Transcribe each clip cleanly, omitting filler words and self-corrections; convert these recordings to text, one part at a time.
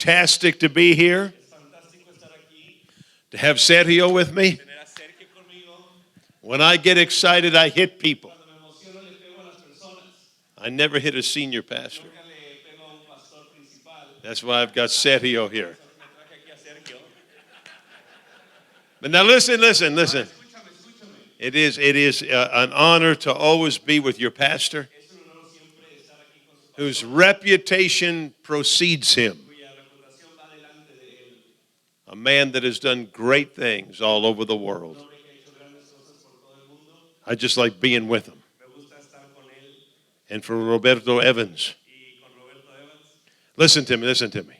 fantastic to be here, to have Sergio with me. When I get excited, I hit people. I never hit a senior pastor. That's why I've got Sergio here. But now listen. It is an honor to always be with your pastor, whose reputation precedes him. A man that has done great things all over the world. I just like being with him. And for Roberto Evans. Listen to me.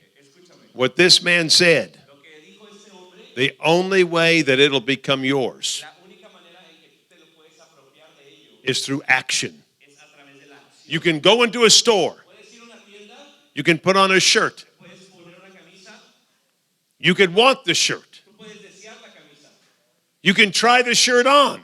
What this man said, the only way that it'll become yours is through action. You can go into a store. You can put on a shirt. You could want the shirt. You can try the shirt on.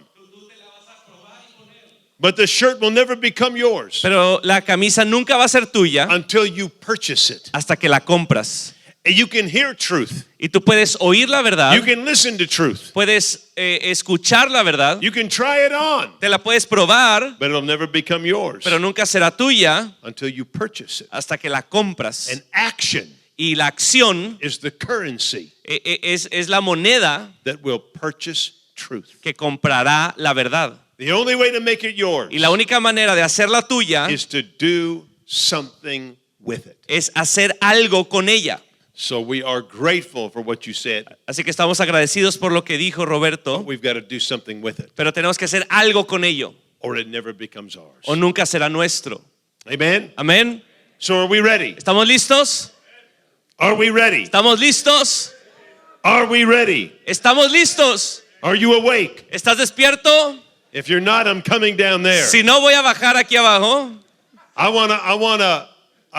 But the shirt will never become yours. Pero la camisa nunca va a ser tuya until you purchase it. hasta que la compras. And you can hear truth. Y tú puedes oír la verdad. You can listen to truth. Puedes escuchar la verdad. You can try it on. Te la puedes probar. But it'll never become yours. Pero nunca será tuya until you purchase it. Hasta que la compras. And action y la acción is the currency es la moneda that will purchase truth. Que comprará la verdad. The only way to make it yours y la única manera de hacerla tuya is to do something with it. Es hacer algo con ella. So we are grateful for what you said. Así que estamos agradecidos por lo que dijo Roberto. But we've got to do something with it. Pero tenemos que hacer algo con ello. Or it never becomes ours. O nunca será nuestro. Amen. Amén. So are we ready? ¿Estamos listos? Are we ready? ¿Estamos listos? Are we ready? ¿Estamos listos? Are you awake? ¿Estás despierto? If you're not, I'm coming down there. Si no, voy a bajar aquí abajo. I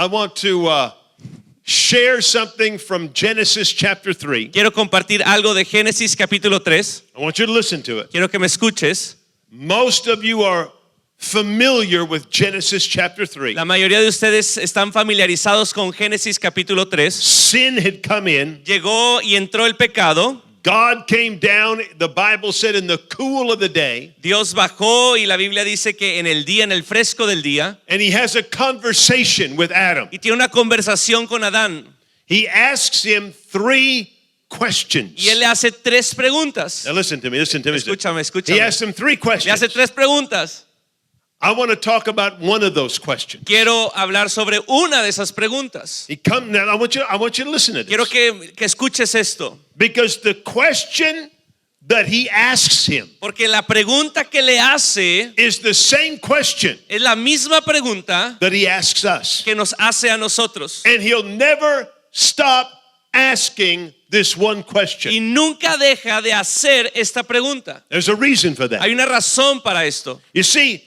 want to share something from Genesis chapter 3. Quiero compartir algo de Génesis capítulo 3. I want you to listen to it. Quiero que me escuches. Most of you are familiar with Genesis chapter 3. La mayoría de ustedes están familiarizados con Génesis capítulo 3. Sin had come in. Llegó y entró el pecado. God came down, the Bible said, in the cool of the day. Dios bajó y la Biblia dice que en el fresco del día. And he has a conversation with Adam. Y tiene una conversación con Adán. He asks him 3 questions. Y él le hace 3 preguntas. Now listen to me. Escúchame. He asks him 3 questions. Le hace 3 preguntas. I want to talk about one of those questions. Quiero hablar sobre una de esas preguntas. Now I want you to listen to this. Quiero que escuches esto. Because the question that he asks him Porque la pregunta que le hace is the same question es la misma pregunta that he asks us. que nos hace a nosotros. And he'll never stop asking this one question. Y nunca deja de hacer esta pregunta. There's a reason for that. Hay una razón para esto. You see,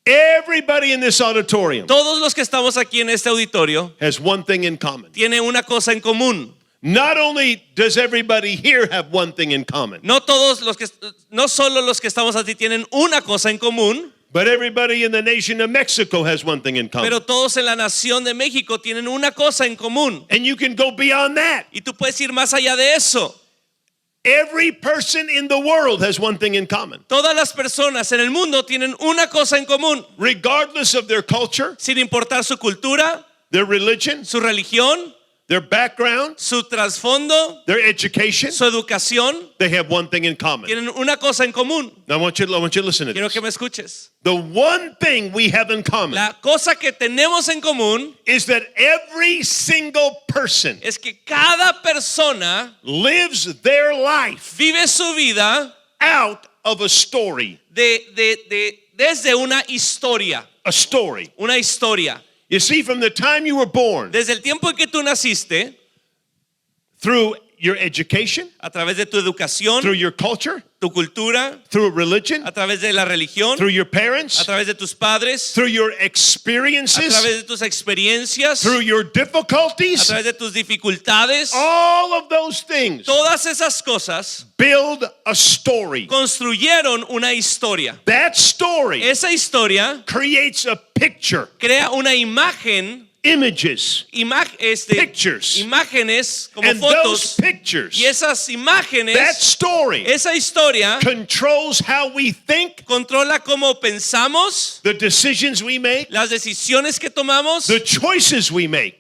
everybody in this auditorium Todos los que estamos aquí en este auditorio has one thing in common. tienen una cosa en común. Not only does everybody here have one thing in common, No solo los que estamos aquí tienen una cosa en común, but everybody in the nation of Mexico has one thing in common. pero todos en la nación de México tienen una cosa en común. And you can go beyond that. Y tú puedes ir más allá de eso. Every person in the world has one thing in common. Todas las personas en el mundo tienen una cosa en común, Regardless of their culture, sin importar su cultura, their religion, su religión, their background, su trasfondo, their education, su educación, they have one thing in common. tienen una cosa en común. Now I want you to listen to Quiero this. que me escuches. The one thing we have in common La cosa que tenemos en común is that every single person es que cada persona lives their life vive su vida out of a story. desde una historia. A story. Una historia. You see, from the time you were born, Desde el tiempo en que tú naciste, through your education, a través de tu educación, through your culture, tu cultura, through religion, a través de la religión, through your a parents, través de tus padres, through your a experiences, través de tus experiencias, through your a difficulties, través de tus dificultades, all of those things todas esas cosas build a story. construyeron una historia. That story Esa historia creates a picture crea una imagen images, pictures. imágenes como And those fotos, pictures, y esas imágenes, that story esa historia controls how we think, controla cómo pensamos, the decisions we make, las decisiones que tomamos, the choices we make,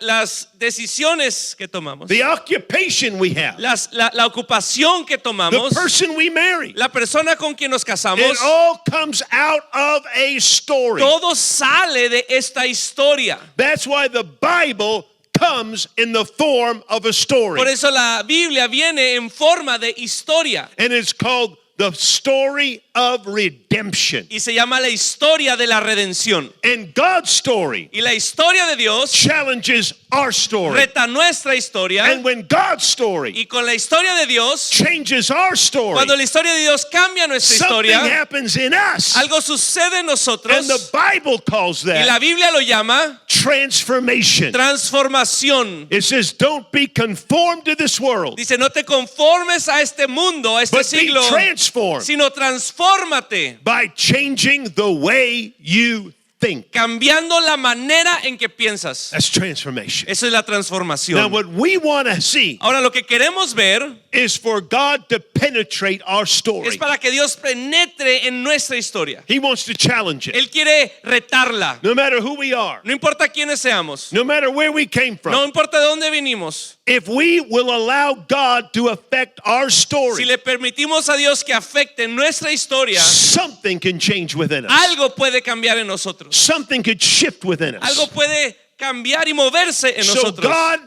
las decisiones que tomamos, the occupation we have, la ocupación que the tomamos, person we marry. la persona con quien nos casamos. It all comes out of a story. Todo sale de esta historia. That's why the Bible comes in the form of a story. Por eso la Biblia viene en forma de historia And it's called the story of redemption. y se llama la historia de la redención. And God's story Y la historia de Dios challenges our story. reta nuestra historia, And when God's story y con la historia de Dios, changes our story, cuando la historia de Dios cambia nuestra something historia, happens in us. algo sucede en nosotros And the Bible calls y la that Biblia lo llama transformation. transformación. It says, don't be conformed to this world, Dice, no te conformes a este mundo, a este but be siglo, transformed sino transfórmate, by changing the way you think. cambiando la manera en que piensas. That's transformation. Eso es la Now, transformación. what we want to see Ahora lo que queremos ver is for God to penetrate our es story. para que Dios penetre en nuestra historia. He wants to challenge it. Él quiere retarla. No matter who we are, No importa quiénes seamos, no matter where we came no from, importa de dónde vinimos. if we will allow God to affect our Si story, le permitimos a Dios que afecte nuestra historia, something can change within us. algo puede cambiar en nosotros. Something could shift within Algo us. puede cambiar y moverse en So nosotros. God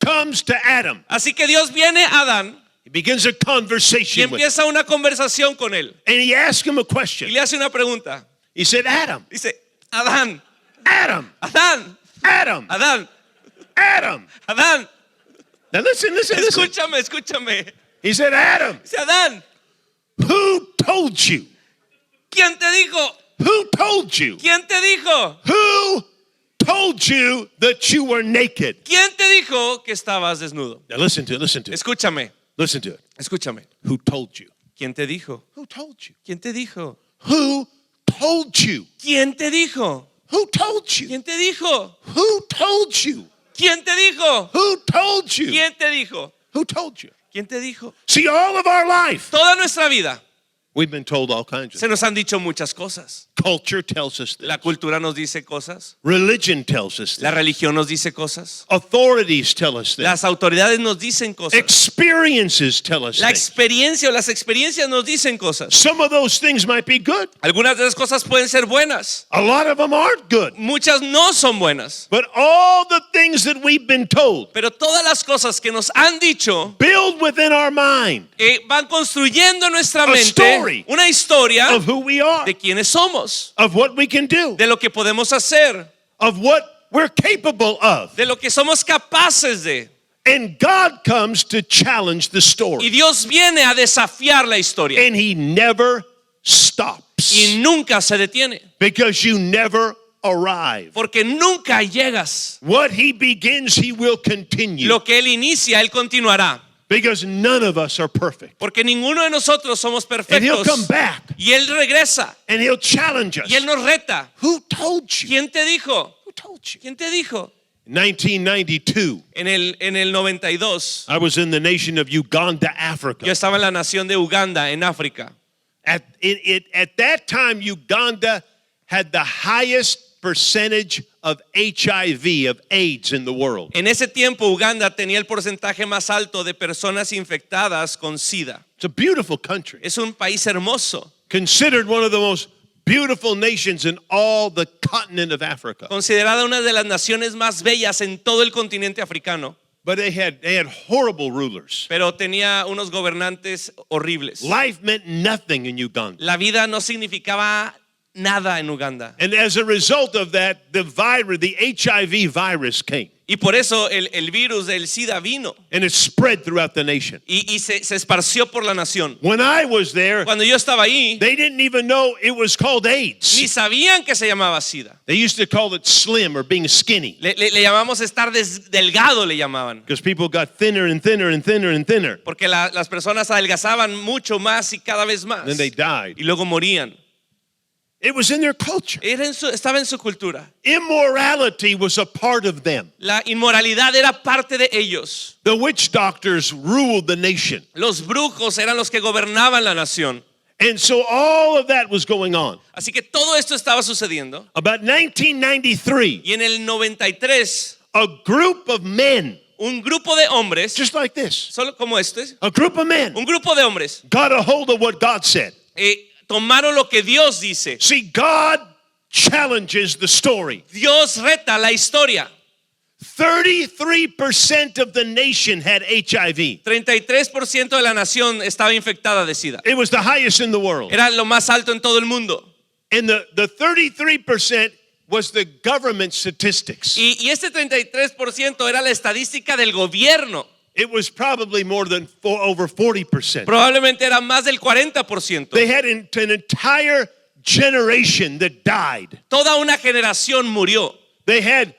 comes to Adam. Así que Dios viene a Adán He begins a y conversation with him. empieza una conversación con él. And he asks him a Y question. le hace una pregunta. He said, Adam, Dice, Adán, Adam, Adán, Adam, Adán, Adam. Adán, Now listen. escúchame. He said, Adam, Dice, Adán, who told you? ¿quién te dijo? Who told you? ¿Quién te dijo? Who told you that you were naked? ¿Quién te dijo que estabas desnudo? Now listen to it. Escúchame, Listen to it. escúchame. Who told you? ¿Quién te dijo? Who told you? ¿Quién te dijo? Who told you? ¿Quién te dijo? Who told you? ¿Quién te dijo? Who told you? ¿Quién te dijo? Who told you? ¿Quién te dijo? Who told you? ¿Quién te dijo? See, all of our life, Toda nuestra vida we've been told all kinds of se nos han dicho muchas cosas. Culture tells us this. La cultura nos dice cosas, Religion tells us la this. religión nos dice cosas, Authorities tell us this. las autoridades nos dicen cosas, Experiences tell us la things. experiencia o las experiencias nos dicen cosas. Some of those things might be good. Algunas de esas cosas pueden ser buenas, A lot of them aren't good. muchas no son buenas, But all the things that we've been told pero todas las cosas que nos han dicho build within our mind van construyendo en nuestra A mente story una historia of who we are, de quiénes somos, of what we can do, de lo que podemos hacer, of what we're capable of. de lo que somos capaces de. And God comes to challenge the Y story. Dios viene a desafiar la historia And He never stops y nunca se detiene, because you never arrive. porque nunca llegas. What He begins, He will continue Lo que Él inicia, Él continuará, because none of us are perfect. porque ninguno de nosotros somos And He'll perfectos. come back Y Él regresa and He'll challenge us. y Él nos reta. Who told you? ¿Quién te dijo? Who told you? ¿Quién te dijo? 1992, En el 92, I was in the nation of Uganda, Africa. yo estaba en la nación de Uganda, en África. At that time, Uganda had the highest percentage of HIV, of AIDS in the world. En ese tiempo, Uganda tenía el porcentaje más alto de personas infectadas con SIDA. It's a beautiful country, Es un país hermoso, considered one of the most beautiful nations in all the continent of Africa. considerada una de las naciones más bellas en todo el continente africano, But they had horrible rulers. pero tenía unos gobernantes horribles. Life meant nothing in Uganda. La vida no significaba nada en Uganda. And as a result of that, the HIV virus came. Y por eso el virus del SIDA vino And it spread throughout the nation. y se esparció por la nación. When I was there, Cuando yo estaba ahí, they didn't even know it was called ni AIDS. sabían que se llamaba SIDA. They used to call it slim or being skinny Le llamamos estar delgado, le llamaban. because people got thinner and thinner and thinner and thinner. Porque las personas adelgazaban mucho más y cada vez más. Then they died. Y luego morían. It was in their culture. Estaba en su cultura. Immorality was a part of them. La inmoralidad era parte de ellos. The witch doctors ruled the nation. Los brujos eran los que gobernaban la nación. And so all of that was going on. Así que todo esto estaba sucediendo. About 1993, Y en el 93, a group of men, un grupo de hombres, just like this, solo como este, a group of men un grupo de hombres got a hold of what God said. tomaron lo que Dios dice. See, God challenges the story. Dios reta la historia. 33% of the nation had HIV. 33% de la nación estaba infectada de SIDA. It was the highest in the world. Era lo más alto en todo el mundo. And the 33% was the government statistics. Y este 33% era la estadística del gobierno. It was probably more than over 40%. Probablemente era más del 40%. They had an entire generation that died. Toda una generación murió. They had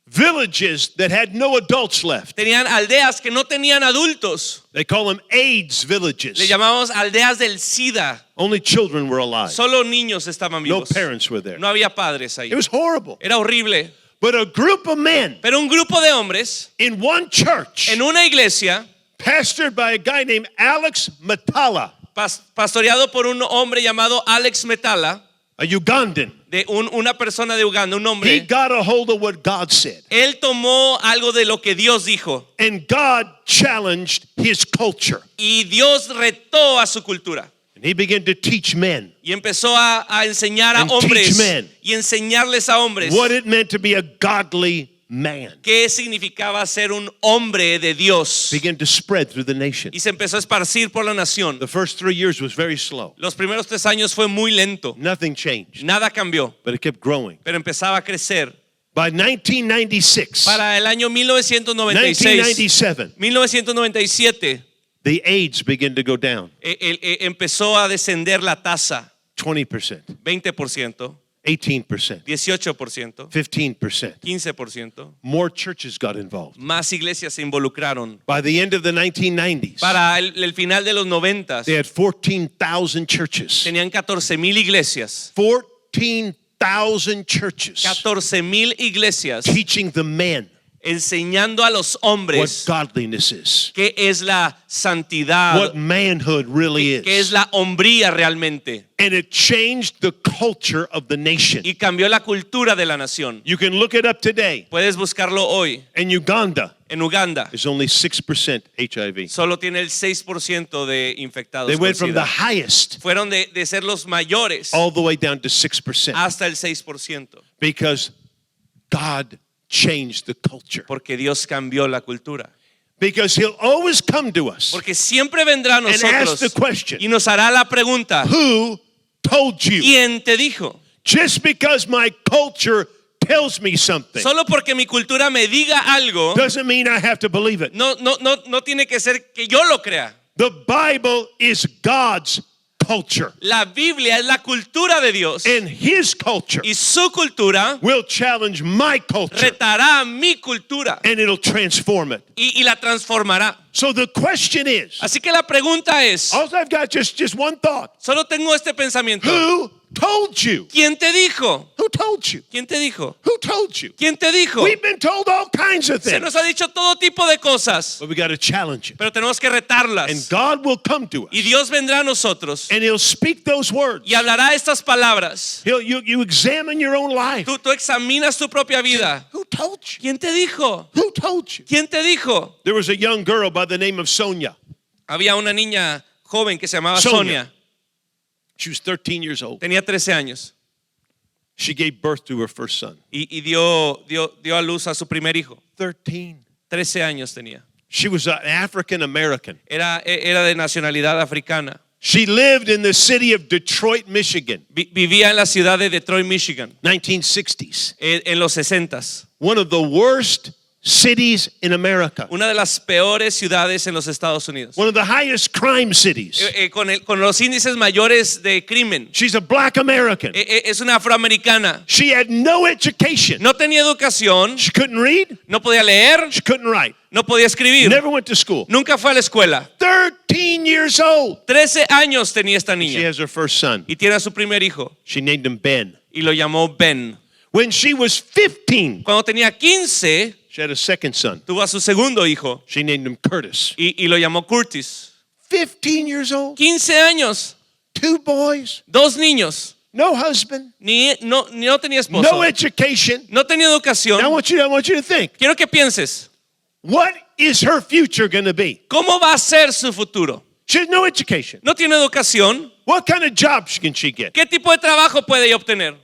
villages that had no adults left. Tenían aldeas que no tenían adultos. They call them AIDS Le villages. llamamos aldeas del SIDA. Only children were alive. Solo niños estaban No vivos. parents were there. No había padres ahí. It was horrible. Era horrible. But a group of men Pero un grupo de hombres in one church, en una iglesia, pastored by a guy named Alex Matala, pastoreado por un hombre llamado Alex Metala, a Ugandan, de una persona de Uganda, un he hombre. got a hold of what God said. Él tomó algo de lo que Dios dijo And God challenged his culture. y Dios retó a su cultura. And he began to teach men Y empezó a enseñar a And hombres teach men y enseñarles a hombres what it meant to be a godly man. qué significaba ser un hombre de Dios. Began to spread through the nation. Y se empezó a esparcir por la nación. The first 3 years was very slow. Los primeros 3 años fue muy lento. Nothing changed, Nada cambió, but it kept growing. pero empezaba a crecer. By 1996, Para el año 1996, 1997, 1997, the AIDS began to go down empezó a descender la tasa. 20%, 20%, 18%, 18%, 15%. 15%. More churches got involved. Más iglesias se involucraron. By the end of the 1990s, Para el final de los 90 they had 14,000 churches. tenían 14,000 iglesias. 14,000 churches 14,000 iglesias teaching the men enseñando a los what hombres godliness is, qué es la santidad, what manhood really qué es is. la hombría realmente. And it changed the culture of the nation. Y cambió la cultura de la nación. You can look it up today. Puedes buscarlo hoy. In Uganda, En Uganda there's only 6% HIV. solo tiene el 6% de infectados They con went from the SIDA. highest Fueron de ser los mayores all the way down to 6% hasta el 6%. because God changed the culture. Porque Dios cambió la cultura. Because he'll always come to us. Porque siempre vendrá a And ask nosotros the question, y nos hará la pregunta: who told you? ¿quién te dijo? Just because my culture tells me something Solo porque mi cultura me diga algo, doesn't mean I have to believe it. no tiene que ser que yo lo crea. The Bible is God's culture. La Biblia es la cultura de Dios And his culture y su cultura will challenge my culture retará mi cultura and it'll transform it. y la transformará. So the question is, Así que la pregunta es, all I've got just one thought. solo tengo este pensamiento: Who told you? ¿quién te dijo? Who told you? ¿Quién te dijo? Who told you? ¿Quién te dijo? We've been told all kinds of Se things, nos ha dicho todo tipo de cosas, but we got to challenge it. pero tenemos que And retarlas. God will come to Y us Dios vendrá a nosotros and he'll speak those words. y hablará estas palabras. You examine your own life. Tú examinas tu propia vida. Who told you? ¿Quién te dijo? Who told you? ¿Quién te dijo? There was a young girl by the name of Sonia. Había una niña joven que se llamaba Sonia. Sonia. She was 13 years old. Tenía 13 años She gave birth to her first son. y dio a luz a su primer hijo. 13. 13 años tenía. She was an African American. Era de nacionalidad africana. She lived in the city of Detroit, Michigan, Vivía en la ciudad de Detroit, Michigan, 1960s. en los 60s. One of the worst cities in America. Una de las peores ciudades en los Estados Unidos. One of the highest crime cities. Con los índices mayores de crimen. She's a black American. Es una afroamericana. She had no education. No tenía educación, She couldn't read. no podía leer, She couldn't write. no podía escribir. Never went to school. Nunca fue a la escuela. 13 years old. 13 años tenía esta She niña has her first son. y tiene a su primer hijo She named him Ben. y lo llamó Ben. When she was 15, Cuando tenía 15, she had a second son. tuvo a su segundo hijo She named him Curtis. y lo llamó Curtis. 15 years old, 15 años, 2 boys, 2 niños, no husband, no tenía esposo, no education. no tenía Now I educación. want you to think. Quiero que pienses, What is her future going to be? ¿cómo va a ser su futuro? She has no education. No tiene educación. What kind of jobs can she get? ¿Qué tipo de trabajo puede ella obtener?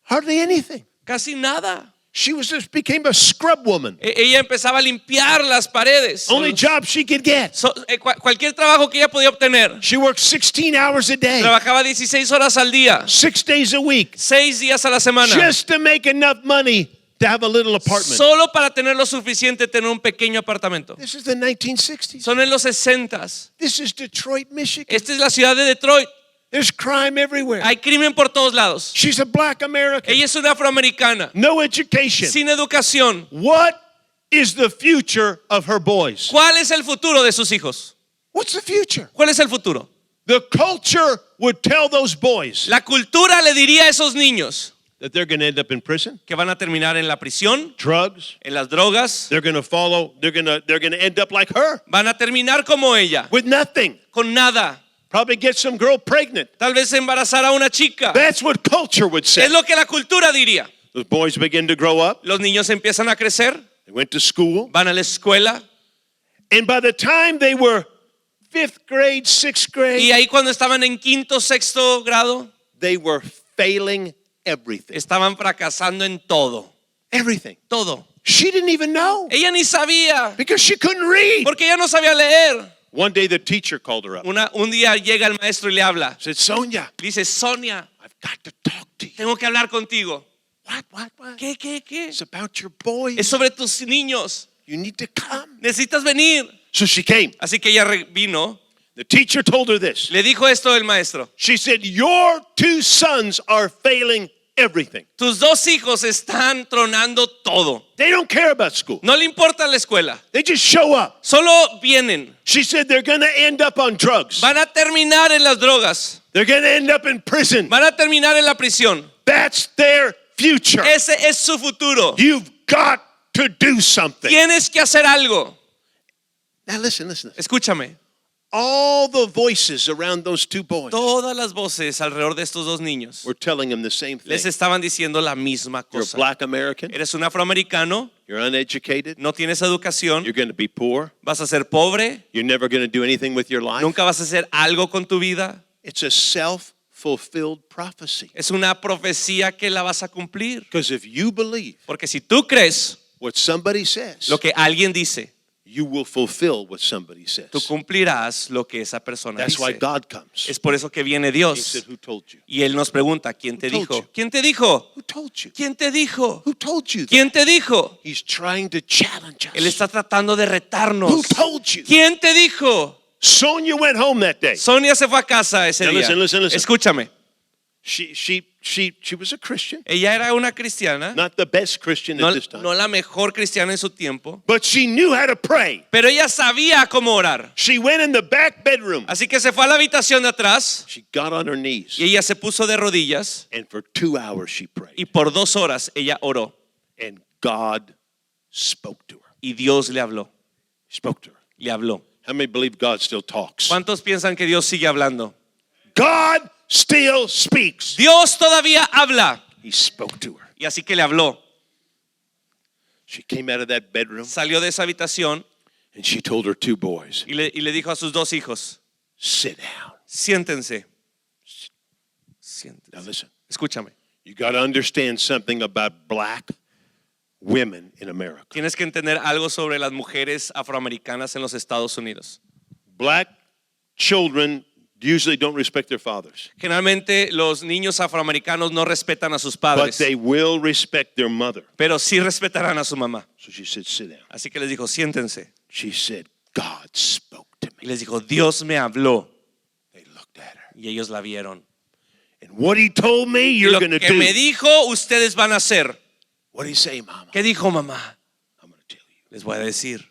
Hardly anything. Casi nada. She became a scrub woman. Ella empezaba a limpiar las paredes. Only job she could get. Cualquier trabajo que ella podía obtener. She worked 16 hours a day, Trabajaba 16 horas al día, 6 days a week, 6 días a la semana, just to make enough money to have a little apartment. solo para tener lo suficiente tener un pequeño apartamento. This is the 1960s. Son en los 60s. This is Detroit, Michigan. Esta es la ciudad de Detroit. There's crime everywhere. Hay crimen por todos lados. She's a black American. Ella es una afroamericana, No education. sin educación. What is the future of her boys? ¿Cuál es el futuro de sus hijos? What's the future? ¿Cuál es el futuro? The culture would tell those boys La cultura le diría a esos niños that they're going to end up in prison, que van a terminar en la prisión, drugs. en las drogas, They're going to follow. They're going to end up like her van a terminar como ella, with nothing. con nada. Probably get some girl pregnant. Tal vez embarazar a una chica. That's what culture would say. Es lo que la cultura diría. Those boys begin to grow up. Los niños empiezan a crecer, They went to school, van a la escuela and by the time they were 5th grade, 6th grade, y ahí cuando estaban en quinto, sexto grado, they were failing everything. estaban fracasando en todo, Everything. todo. She didn't even know Ella ni sabía because she couldn't read. porque ella no sabía leer. One day the teacher called her up. Un día llega el maestro y le habla. Said, Sonia, Dice, Sonia, I've got to talk to you. tengo que hablar contigo. What? ¿Qué? It's about your boys. Es sobre tus niños. You need to come. Necesitas venir. So she came. Así que ella vino. The teacher told her this. Le dijo esto el maestro. She said, your 2 sons are failing everything. Tus 2 hijos están tronando todo. They don't care about school. No le importa la escuela. They just show up. Solo vienen. She said they're going to end up on drugs. Van a terminar en las drogas. They're going to end up in prison. Van a terminar en la prisión. That's their future. Ese es su futuro. You've got to do something. Tienes que hacer algo. Now listen. Escúchame. All the voices around those 2 boys Todas las voces alrededor de estos 2 niños were telling them the same thing. les estaban diciendo la misma You're a cosa. black American. Eres un afroamericano, You're uneducated. no tienes educación, You're going to be poor. vas a ser pobre, You're never going to do anything with your life. nunca vas a hacer algo con tu vida. It's a self-fulfilled prophecy. Es una profecía que la vas a cumplir. Because if you believe Porque si tú crees what somebody says, lo que alguien dice, you will fulfill what somebody says. tú cumplirás lo que esa persona That's why dice. God comes. Es por eso que viene He Dios. said, who told you? Y Él nos pregunta, ¿quién te Who told dijo? you? ¿Quién te dijo? Who told you? ¿Quién te dijo? Who told you that? ¿Quién te dijo? He's trying to challenge us. Él está tratando de retarnos. Who told you? ¿Quién te dijo? Sonia went home that day. Sonia se fue a casa ese Now día. listen. Escúchame. She was a Christian. Ella era una cristiana, Not the best Christian no, at this time. no la mejor cristiana en su tiempo, But she knew how to pray. pero ella sabía cómo orar. She went in the back bedroom. Así que se fue a la habitación de atrás She got on her knees. y ella se puso de rodillas And for 2 hours she prayed. y por 2 horas ella oró And God spoke to her. y Dios le habló, Spoke to her. le habló. How many believe God still talks? ¿Cuántos piensan que Dios sigue hablando? God still speaks. Dios todavía habla. He spoke to her. Y así que le habló. She came out of that bedroom Salió de esa habitación and she told her 2 boys, y le dijo a sus 2 hijos, sit down. siéntense. Now Siéntense. listen, Escúchame. you got to understand something about black women in America. Tienes que entender algo sobre las mujeres afroamericanas en los Estados Unidos. Black children usually don't respect their fathers, Generalmente los niños afroamericanos no respetan a sus but padres, they will respect their mother. pero sí respetarán a su mamá. So she said, sit down. Así que les dijo, siéntense. She said, God spoke to Y me. les dijo, Dios me habló. They looked at her. Y ellos la vieron. And what he told me, Y you're lo going to que do. me dijo, ustedes van a hacer. What did he say, Mama? ¿Qué dijo mamá? I'm going to tell you. Les voy a decir.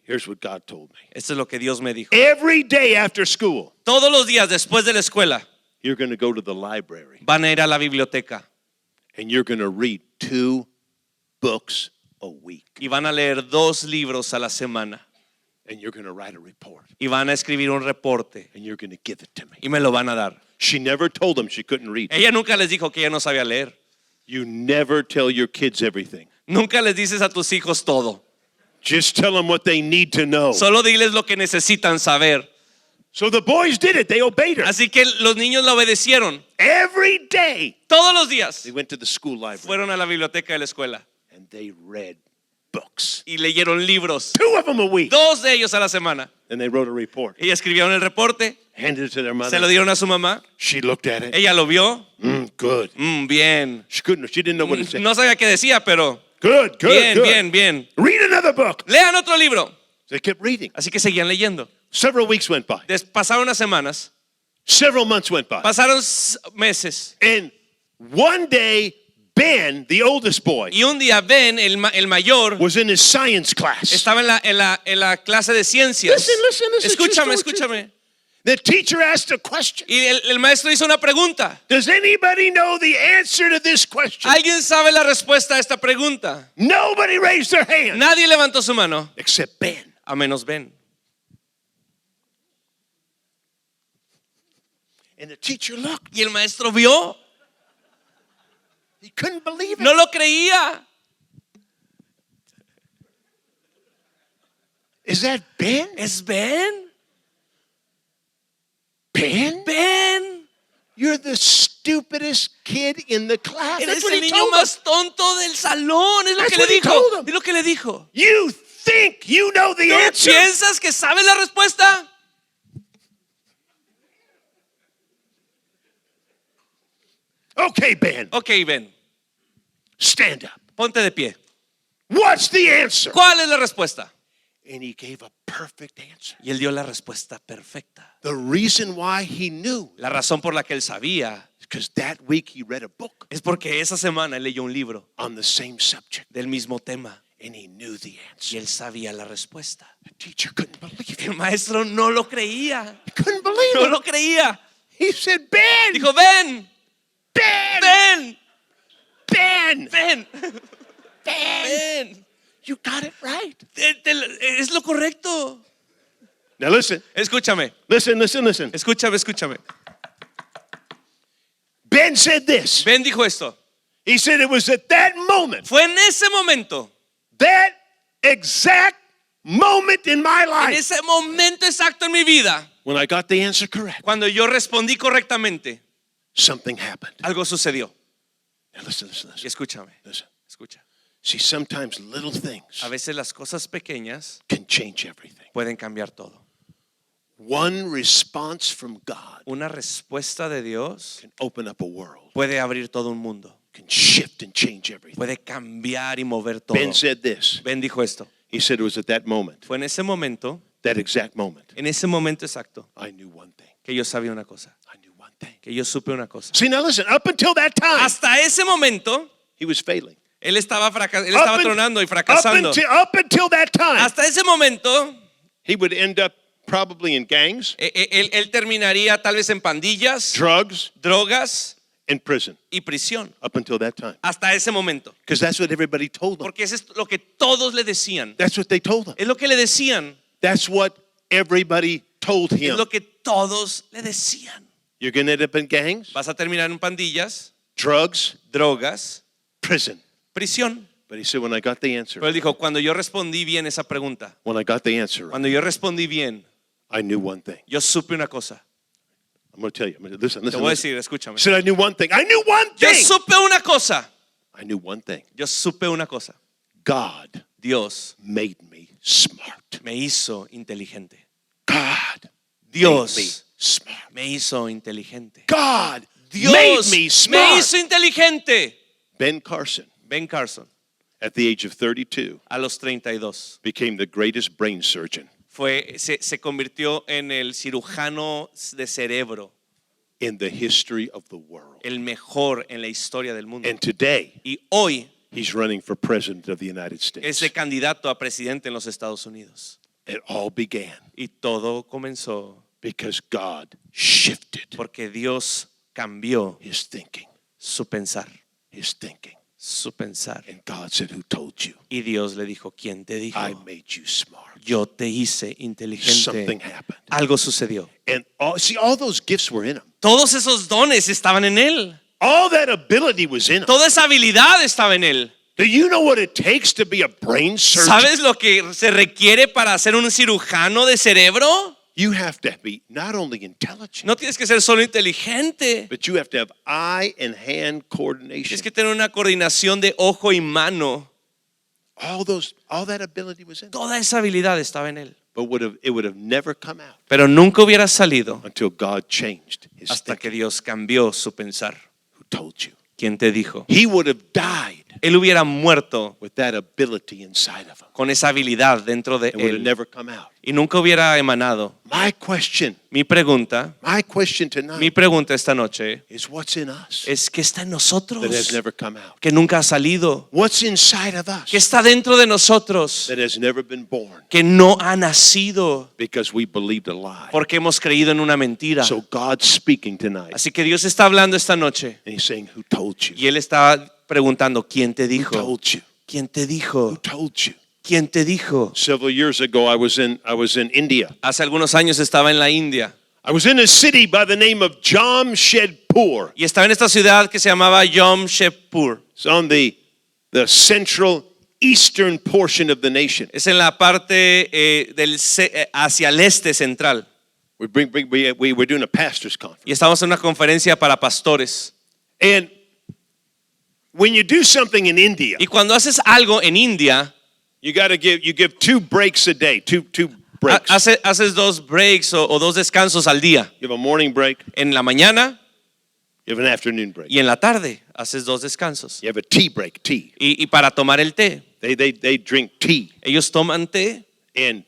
Here's what God told me. Esto es lo que Dios me dijo. Every day after school, Todos los días después de la escuela you're going to go to the library van a ir a la biblioteca and you're going to read 2 books a week. y van a leer 2 libros a la semana And you're going to write a report. y van a escribir un reporte And you're going to give it to me. y me lo van a dar. She never told them she couldn't read. Ella nunca les dijo que ella no sabía leer. You never tell your kids everything. Nunca les dices a tus hijos todo. Just tell them what they need to know. Solo diles lo que necesitan saber. So the boys did it. They obeyed her. Así que los niños la obedecieron. Every day Todos los días they went to the school library fueron a la biblioteca de la escuela and they read books. y leyeron libros. 2 of them a week. 2 de ellos a la semana. And they wrote a report. Y escribieron el reporte, Handed it to their se lo mother. dieron a su mamá. She looked at it. Ella lo vio. Good. Bien. She didn't know what it said. No sabía qué decía, pero Good, good, bien, good. bien, bien. Read another book. Lean otro libro. They kept reading. Así que seguían leyendo. Several weeks went by. Pasaron unas semanas, Several months went by. pasaron meses. And one day, Ben, the oldest boy, Y un día Ben, el mayor, was in his science class. estaba en la clase de ciencias. Listen. Escúchame, Just don't escúchame. The teacher asked a question. Y el maestro hizo una pregunta. Does anybody know the answer to this question? ¿Alguien sabe la respuesta a esta pregunta? Nobody raised their hand Nadie levantó su mano, except Ben. a menos Ben. And the teacher looked. Y el maestro vio, He couldn't believe it. no lo creía. Is that Ben? ¿Es Ben? Ben? Ben. You're the stupidest kid in the class. Eres That's what el he niño told him. más tonto del salón. Es lo That's que le what he dijo. told him. Es lo que le dijo. You think you know the ¿Tú answer? piensas que sabes la respuesta? Okay, Ben, Ok, Ben, stand up. ponte de pie. What's the answer? ¿Cuál es la respuesta? And he gave a perfect answer. Y él dio la respuesta perfecta. The reason why he knew La razón por la que él sabía is because that week he read a book es porque esa semana él leyó un libro on the same subject del mismo tema and he knew the y answer. él sabía la respuesta. The teacher couldn't believe it. El maestro no lo creía. He couldn't believe No it. lo creía. He said, Ben, Dijo, ven, Ben, ven, Ben, ven, Ben. ven. You got it right. Es lo correcto. Now listen, Escúchame, listen. escúchame. Ben said this. Ben dijo esto. He said it was at that moment, Fue en ese momento, that exact moment in my en life, ese momento exacto en mi vida, when I got the answer correct, cuando yo respondí correctamente, something happened. algo sucedió. Now listen. Y escúchame, Listen. escucha. See, sometimes little things A veces las cosas pequeñas can change everything. pueden cambiar todo. One response from God Una respuesta de Dios can open up a world, puede abrir todo un mundo, can shift and change everything. puede cambiar y mover todo. Ben said this. Ben dijo esto. He said it was at that moment, Fue en ese momento, that exact moment, exacto, I knew one thing. que yo sabía una cosa, I knew one thing. que yo supe una cosa. See, now listen, up until that time, Hasta ese momento, he was failing. él estaba Up tronando y fracasando. up until that time, Hasta ese momento, he would end up probably in gangs, él terminaría tal vez en pandillas, drugs, drogas and prison. y prisión. Up until that time. Hasta ese momento. Because that's what everybody told him. Porque eso es lo que todos le decían. That's what they told him. Es lo que le decían. That's what everybody told Es him. lo que todos le decían. You're going to end up in gangs, Vas a terminar en pandillas, drugs, drogas, prison. prisión. But he said, when I got the answer, Pero él dijo, cuando yo respondí bien esa pregunta, when I got the answer, cuando yo respondí bien, I knew one thing. yo supe una cosa. I'm going to tell you. Listen, Te listen. voy a listen. decir, escúchame. He said, I knew one thing. I knew one Yo thing. supe una cosa. I knew one thing. Yo supe una cosa. God Dios made me smart. me hizo inteligente. God made me Dios smart. me hizo inteligente. God made Dios me me smart. hizo inteligente. Ben Carson, Ben Carson, at the age of 32, a los 32, became the greatest brain surgeon se convirtió en el cirujano de cerebro, in the history of the world. el mejor en la historia del mundo. And today, Y hoy he's running for president of the United es States. de candidato a presidente en los Estados Unidos. It all began Y todo comenzó because God shifted porque Dios cambió his thinking, su pensar, his thinking. su pensar. And God said, who told you? Y Dios le dijo, ¿quién te dijo? I made you smart. Yo te hice Something inteligente. happened. Algo sucedió. And all those gifts were in him. Todos esos dones estaban en él. All that ability was in him. Toda esa habilidad estaba en él. Do you know what it takes to be a brain surgeon? ¿Sabes lo que se requiere para ser un cirujano de cerebro? You have to be not only intelligent, No tienes que ser solo inteligente. but you have to have eye and hand coordination. Tienes que tener una coordinación de ojo y mano. All that ability was in him. Toda esa habilidad estaba en él. But it would have never come out Pero nunca hubiera salido until God changed his hasta que thinking. Dios cambió su pensar. Who told you? ¿Quién te dijo? He would have died Él hubiera muerto with that ability inside of him. con esa habilidad dentro de It would have él never come out. y nunca hubiera emanado. My question Mi pregunta tonight esta noche is what's in us es ¿qué está en nosotros? that has never come out? Que nunca ha salido. What's inside of ¿Qué us está dentro de nosotros? that has never been born Que no ha nacido because we believed a lie? porque hemos creído en una mentira. So God's speaking tonight Así que Dios está hablando esta noche and he's saying, who told you? y Él está preguntando ¿quién te Who dijo? told you? ¿Quién te Who dijo? told you? ¿Quién te dijo? Several years ago I was in India. Hace algunos años estaba en la India I was in a city by the name of Jamshedpur. y estaba en esta ciudad que se llamaba Jamshedpur. It's on the central eastern portion of the nation. Es en la parte hacia el este central. We were doing a pastor's conference. Y estábamos en una conferencia para pastores. And when you do something in India, Y cuando haces algo en India, you give 2 breaks a day, two breaks. haces 2 breaks o 2 descansos al día. You have a morning break, En la mañana you have an afternoon break. y en la tarde haces 2 descansos. You have a tea break, tea. Y para tomar el té, They drink tea ellos toman té and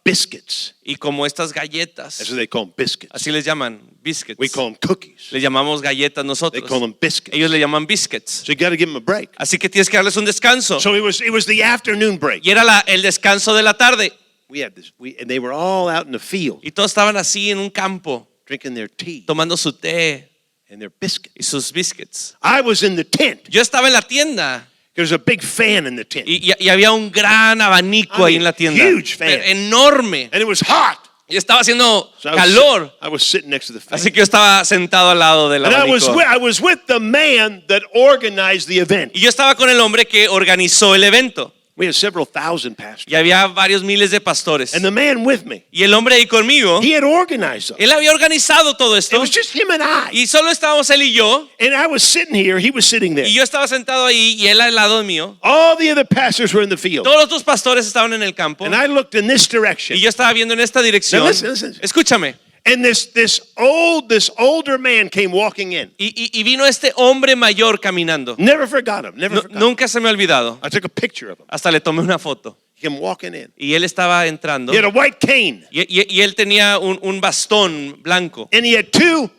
biscuits. y como estas galletas, That's what they call them, biscuits. así les llaman, biscuits. We call them cookies. Les llamamos galletas They nosotros. call them biscuits. Ellos le llaman biscuits. So you got to give them a break. Así que tienes que darles un descanso. So it was the afternoon break. Y era el descanso de la tarde. And they were all out in the field Y todos estaban así en un campo, drinking their tea tomando su té and their biscuits. y sus biscuits. I was in the tent. Yo estaba en la tienda There's a big fan in the tent. y había un gran abanico ahí en la tienda. Huge fan. Pero enorme. And it was hot. Y estaba haciendo So calor. I was sitting next to the fan. Así que yo estaba sentado al lado del And abanico. I was with the man that organized the event. Y yo estaba con el hombre que organizó el evento. We had several thousand pastors. Y había varios miles de pastores. And the man with me, Y el hombre ahí conmigo, he had organized them. él había organizado todo It esto. was just him and I. Y solo estábamos él y yo. And I was sitting here, he was sitting there. Y yo estaba sentado ahí y él al lado mío. All the other pastors were in the field. Todos los otros pastores estaban en el campo. And I looked in this direction. Y yo estaba viendo en esta dirección. Now listen. Escúchame. And this older man came walking in. Y vino este hombre mayor caminando. Never forgot him. Never forgot him. Nunca se me ha olvidado. I took a picture of him. Hasta le tomé una foto. Him walking in. Y él estaba entrando. He had a white cane. Y él tenía un bastón blanco. And he had 2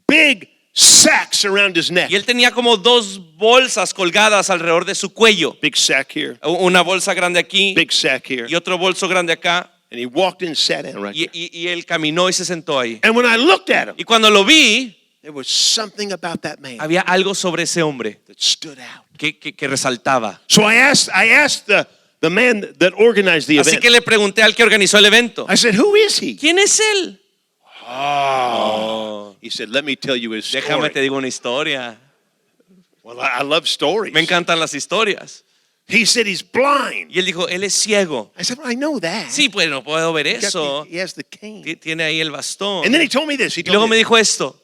big sacks around his neck. Y él tenía como 2 bolsas colgadas alrededor de su cuello. Big sack here. Una bolsa grande aquí Big sack here. y otro bolso grande acá. And he walked in and sat down right there. Y él caminó y se sentó ahí. And when I looked at him, Y cuando lo vi, there was something about that man había algo sobre ese hombre that stood out. que resaltaba. So I asked the man that organized the Así event. que le pregunté al que organizó el evento, I said, who is he? ¿quién es él? He said, let me tell you his Déjame story. te digo una historia. Well, I love stories. Me encantan las historias. He said he's blind. Y él dijo, él es ciego. I said, well, I know that. Sí, pues no puedo ver He got eso. he has the cane. Tiene ahí el bastón. And then he told me this. He Y luego told me me, dijo esto.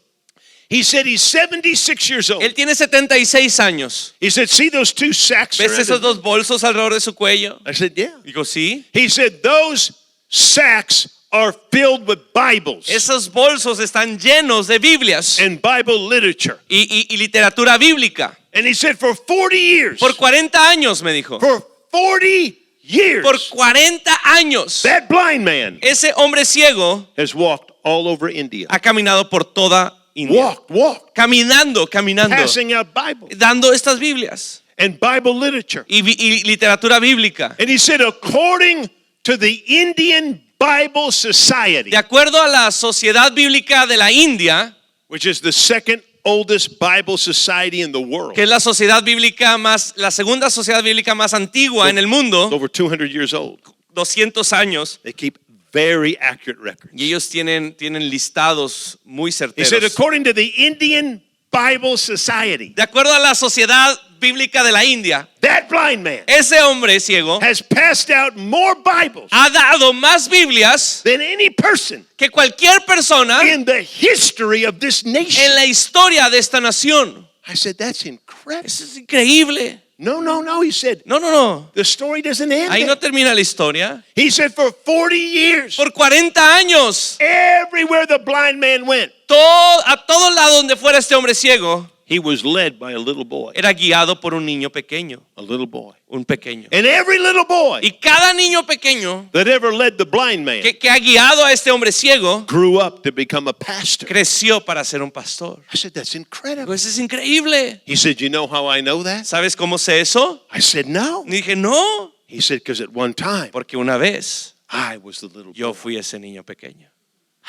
he said he's 76 years old. Él tiene 76 años. He said, see those 2 sacks ¿Ves around esos his-" 2 bolsos alrededor de su cuello? I said, yeah. Digo, sí. He said, those sacks are filled with Bibles Esos bolsos están llenos de Biblias and Bible literature. y literatura bíblica. And he said, for 40 years, Por 40 años, me dijo. for 40 years, Por 40 años. that blind man Ese hombre ciego has walked all over India. ha caminado por toda India. Walked, Caminando, passing out Bibles dando estas Biblias and Bible literature. y literatura bíblica. And he said, according to the Indian Bible Society, De acuerdo a la Sociedad Bíblica de la India, which is the second oldest Bible society in the world, que es la sociedad bíblica más, la segunda sociedad bíblica más antigua en el mundo, over 200 years old, 200 años, they keep very accurate records. y ellos tienen listados muy He said, certeros. according to the Indian Bible Society, De acuerdo a la Sociedad Bíblica de la India, that blind man ese hombre ciego has passed out more Bibles ha dado más Biblias than any person que cualquier persona in the history of this nation. en la historia de esta nación. I said, that's incredible. Eso es increíble. No, he said, No. the story doesn't end Ahí there. no termina la historia. He said, for 40 years, Por 40 años, everywhere the blind man went, a todo lado donde fuera este hombre ciego, he was led by a little boy. era guiado por un niño pequeño, A little boy. un pequeño. And every little boy Y cada niño pequeño that ever led the blind man que ha guiado a este hombre ciego, grew up to become a pastor. creció para ser un pastor. I said, that's incredible. Pues es increíble. He said, you know how I know that? ¿Sabes cómo sé eso? I said, no. Y dije, no, He said, because at one time, porque una vez I was the little yo boy. fui ese niño pequeño.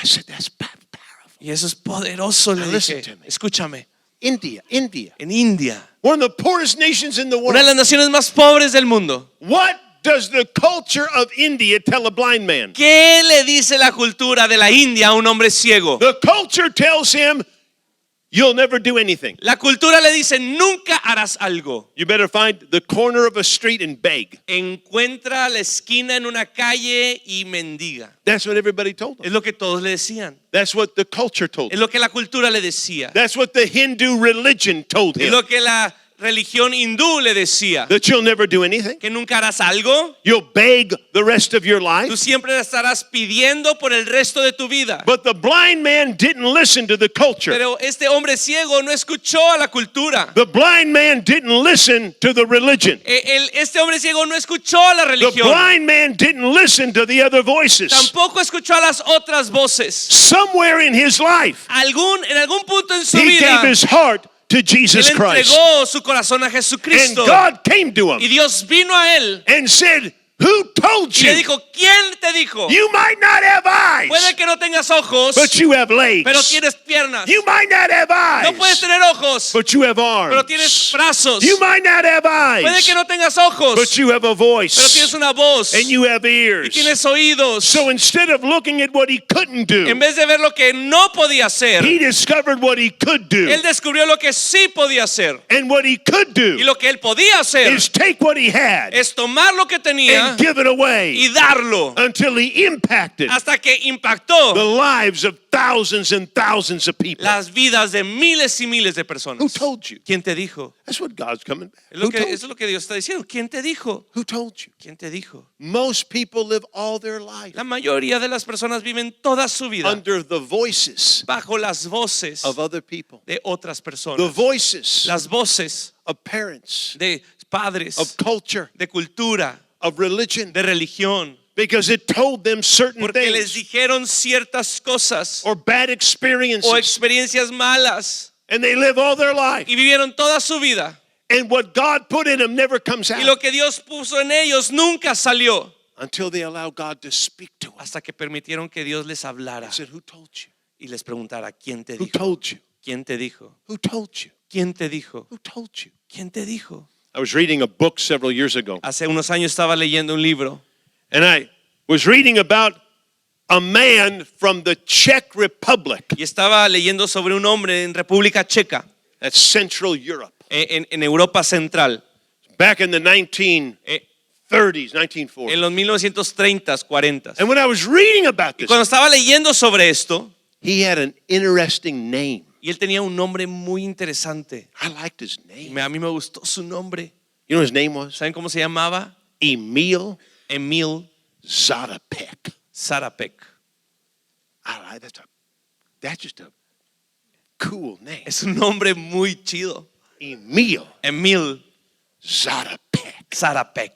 I said, that's powerful. Y eso es poderoso, le Now listen dije. to me. Escúchame, India. en India, One of the poorest nations in the una de world. las naciones más pobres del mundo, What does the culture of India tell a blind man? ¿qué le dice la cultura de la India a un hombre ciego? The culture tells him, you'll never do anything. La cultura le dice, nunca harás algo. You better find the corner of a street and beg. Encuentra la esquina en una calle y mendiga. That's what everybody told Es him. lo que todos le decían. That's what the culture told Es him. lo que la cultura le decía. That's what the Hindu religion told Es him. lo que la religión hindú le decía. That you'll never do anything. Que nunca harás algo. You'll beg the rest of your Tú life. siempre estarás pidiendo por el resto de tu vida. But the blind man didn't listen to the culture. Pero este hombre ciego no escuchó a la cultura. The blind man didn't listen to the religion. Este hombre ciego no escuchó a la The religión. blind man didn't listen to the other voices. Tampoco escuchó a las otras voces. Somewhere in his life, En algún punto en su he vida, gave his heart to él Jesus Christ. entregó su corazón a And Jesucristo. God came to Y him Dios vino a él and said, who told y le you? dijo, ¿quién te dijo? You might not have eyes, Puede que no tengas ojos, but you have legs. pero tienes piernas. You might not have No puedes eyes, tener ojos, but you have pero tienes arms. brazos. You might not have Puede eyes, que no tengas ojos, but you have a pero tienes voice. una voz And you have y ears. tienes oídos. So instead of looking at what he couldn't do, En vez de ver lo que no podía hacer, he discovered what he could do. él descubrió lo que sí podía hacer. And what he could do Y lo que él podía hacer is take what he had es tomar lo que tenía and give it away y darlo until he impacted hasta que impactó the lives of thousands and thousands of people. las vidas de miles y miles de personas. Who told you? ¿Quién te dijo? That's what God's coming back. Es lo Who que, told eso es lo que Dios está diciendo. ¿Quién te dijo? Who told you? ¿Quién te dijo? Most people live all their life La mayoría de las personas viven toda su vida under the voices bajo las voces of other people, de otras the personas. voices Las voces of parents, de padres, of culture, de cultura, of religion, de religión. because it told them certain Porque les things dijeron ciertas cosas or bad o experiences, experiencias malas and they live all their life. y vivieron toda su vida. And what God put in them never comes Y lo out que Dios puso en ellos nunca salió until they allow God to speak to them. hasta que permitieron que Dios les hablara I said, who told you? y les preguntara, ¿quién te Who dijo? told you? ¿Quién te dijo? Who told you? ¿Quién te dijo? Who told you? ¿Quién te dijo? I was reading a book several years ago, Hace unos años estaba leyendo un libro and I was reading about a man from the Czech Republic, y estaba leyendo sobre un hombre en República Checa, that's Central Europe, en Europa Central, back in the 1930s, en 1940s. los 1930s, 40s. And when I was reading about Y this, cuando estaba leyendo sobre esto, he had an interesting name. y él tenía un nombre muy interesante. I liked his name. A mí me gustó su nombre. You know what his name was? ¿Saben cómo se llamaba? Emil Emil Zatopek. Sarapek. That's just a cool name. Es un nombre muy chido. Emil Emil Zatopek. Sarapek.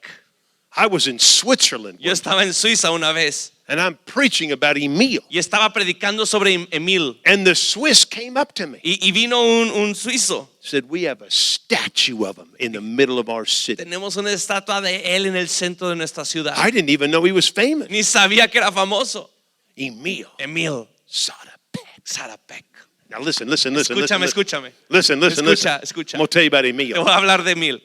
I was in Switzerland Yo estaba en Suiza una vez and I'm preaching about Emil. y estaba predicando sobre Emil. And the Swiss came up to me. Y vino un suizo. Said, we have a statue of him in the middle of our city. Tenemos una estatua de él en el centro de nuestra ciudad. I didn't even know he was famous. Ni sabía que era famoso. Emil Emil Satterbeck. Satterbeck. Now listen, listen. Escúchame. Listen. Escucha. I'm going to tell you about Te Emil. voy a hablar de Emil.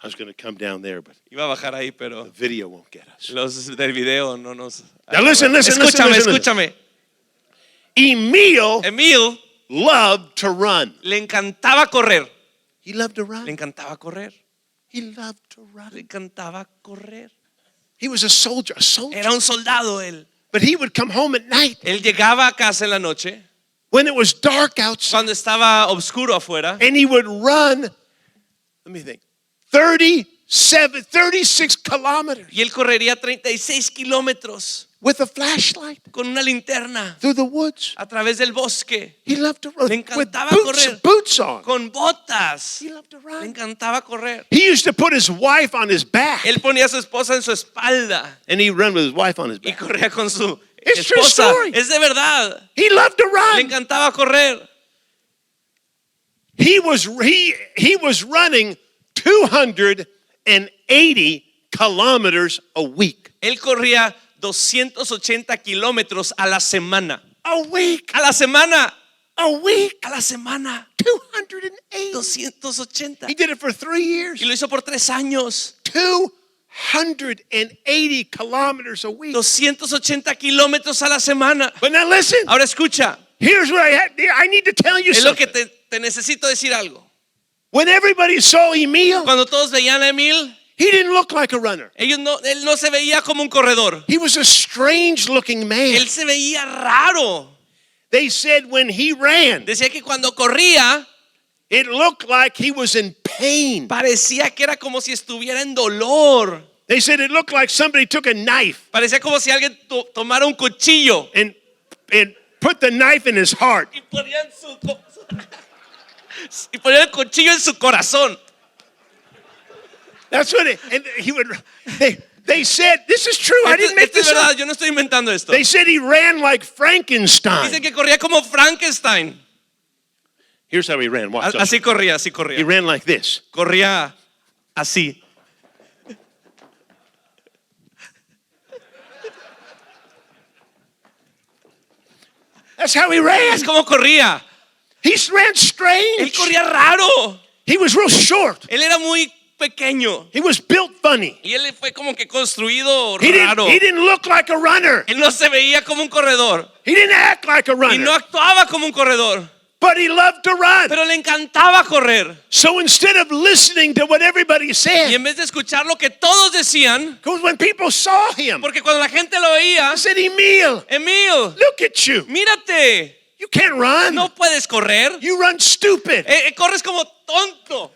I was going to come down there, but Iba a bajar ahí, pero the video won't get us. los del video no nos... Now listen. Escúchame. Emil Emil loved to run. le encantaba correr. He loved to Le run. encantaba correr. He loved to Le run. encantaba correr. He was a soldier. Era un soldado él. But he would come home at night Él llegaba a casa en la noche when it was dark outside, cuando estaba oscuro afuera and he would run, let me think, 36 kilometers y él correría 36 kilómetros with a flashlight con una linterna through the woods. a través del bosque He loved to run Le with encantaba boots, correr. boots on. con botas. He loved to Le run. encantaba correr. He used to put his wife on his back, Él ponía a su esposa en su espalda and he'd run with his wife on his y back. corría con su It's true esposa. story. Es de verdad. He loved to Le run. encantaba correr. He was running 280 kilometers a week. Él corría 280 kilómetros a la semana. A week. A la semana. A week. A la semana. 280. 280. He did it for 3 years. Y lo hizo por 3 años. 280 kilometers a week. 280 kilómetros a la semana. But now listen. Ahora escucha. Here's what I need to tell you Es lo que something. te necesito decir algo. When everybody saw Emil, Cuando todos veían a Emil, he didn't look like a runner. él no se veía como un corredor. He was a strange looking man. Él se veía raro. They said when he ran, Decía que cuando corría, it looked like he was in pain. parecía que era como si estuviera en dolor. They said it looked like somebody took a knife Parecía como si alguien tomara un cuchillo and put the knife in his heart. y ponía el cuchillo en su corazón. That's what they said, this is true. I didn't make Esto es this verdad, up. yo no estoy inventando esto. They said he ran like Frankenstein. Dicen que corría como Frankenstein. Here's how he ran. Watch. Así corría. He ran like this. Corría así. That's how he ran. Es como corría. He ran Él strange. corría raro. He was real short. Él era muy pequeño. He was built funny. Y él fue como que construido He raro. didn't look like a runner. Él no se veía como un corredor. He didn't act like a Y no runner. actuaba como un corredor. But he loved to run. Pero le encantaba correr. So instead of listening to what everybody Y said, en vez de escuchar lo que todos decían, because when people saw him, porque cuando la gente lo veía, I said, Emil, Emil, look at you. mírate, You can't run. no puedes correr. You run stupid. Corres como tonto.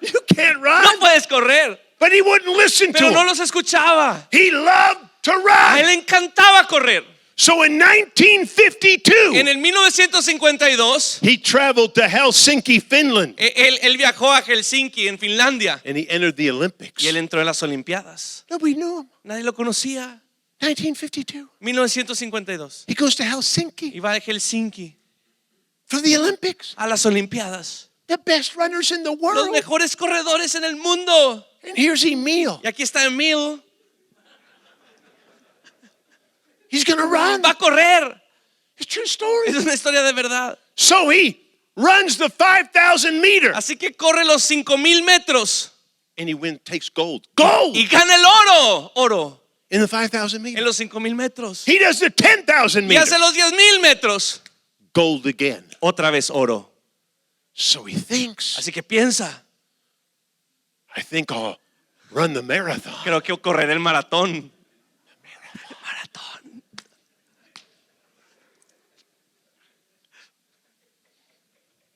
You can't run. No puedes correr. But he wouldn't listen to Pero no him. los escuchaba. He loved to A él run. le encantaba correr. So in 1952, En el 1952, he traveled to Helsinki, Finland, él viajó a Helsinki, en Finlandia, and he entered the Olympics. y él entró en las Olimpiadas. Nobody knew him. Nadie lo conocía. 1952. 1952. He goes to Helsinki Iba de Helsinki for the Olympics. a las Olimpiadas. The best runners in the Los world. mejores corredores en el mundo. And here's Emil. Y aquí está Emil. He's going to run. Va a correr. It's a true story. Es una historia de verdad. So he runs the 5,000 meter. Así que corre los 5,000 metros And he takes gold. Gold y gana el oro. Oro in the 5,000 en meter. los 5,000 metros. He does the 10,000 Y hace meter. los 10,000 metros. Gold again. Otra vez oro. So he thinks, Así que piensa, I think I'll run the marathon. creo que correré el maratón. El maratón.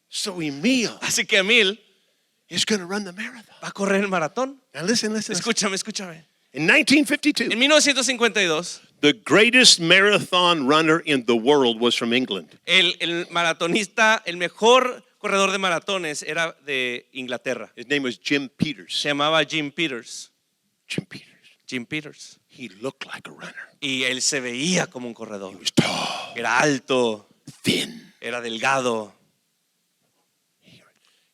So Emil Así que Emil is going to run the marathon. va a correr el maratón. Now listen. Escúchame. In 1952, En 1952, the greatest marathon runner in the world was from England. el maratonista, el mejor corredor de maratones era de Inglaterra. His name was Jim Peters. Se llamaba Jim Peters. Jim Peters. Jim Peters. He looked like a runner. Y él se veía como un corredor. He was tall, Era alto, thin. era delgado.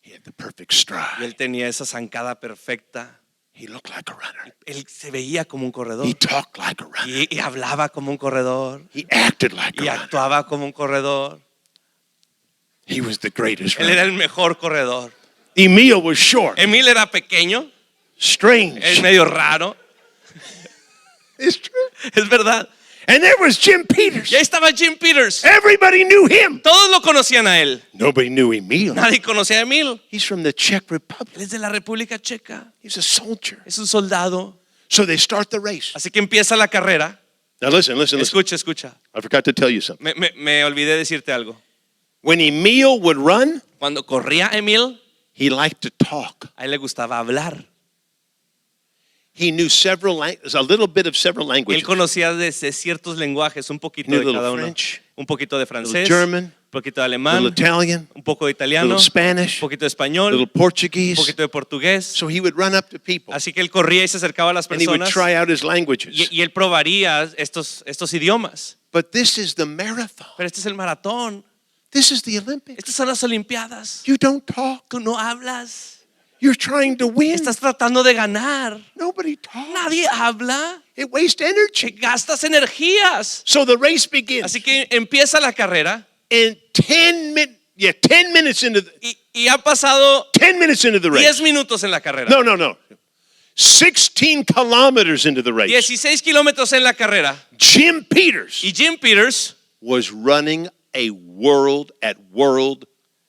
He had the perfect Y stride. él tenía esa zancada perfecta. He looked like a runner. Él se veía como un corredor. He talked like a runner. Y hablaba como un corredor. He acted like a Y runner. actuaba como un corredor. He was the greatest Él era runner. el mejor corredor. Emil was short, Emil era pequeño, es strange. medio raro. It's true. Es verdad. And there was Jim Peters. Y ahí estaba Jim Peters. Everybody knew him. Todos lo conocían a él. Nobody knew Emil. Nadie conocía a Emil. He's from the Czech Él Republic. es de la República Checa. He's a soldier. Es un soldado. So they start the race. Así que empieza la carrera. Now listen. Escucha, escucha. I forgot to tell you something. Me olvidé decirte algo. When Emil would run, Cuando corría Emil, he liked to talk. a él le gustaba hablar. He knew a little bit of several Él languages. conocía de ciertos lenguajes, un poquito He knew de a little cada uno. French, Un poquito de a little francés, German, un poquito de a alemán, little Italian, un poco de a italiano, little un Spanish, poquito de a español, little un Portuguese. poquito de portugués. So he would run up to people Así que él corría y se acercaba a las and he would personas try out his languages. y él probaría estos idiomas. But this is the marathon. Pero este es el maratón, This is the Olympics. estas son las Olimpiadas. You don't talk. Tú no hablas, You're trying to win. estás tratando de ganar. Nobody talks. Nadie habla, It wastes energy. gastas energías. So the race begins. Así que empieza la carrera And 10 minutes into y ha pasado 10 minutes into the 10 race. minutos en la carrera. No. 16 kilometers into the race. 16 kilómetros en la carrera. Jim Peters Y Jim Peters was running a world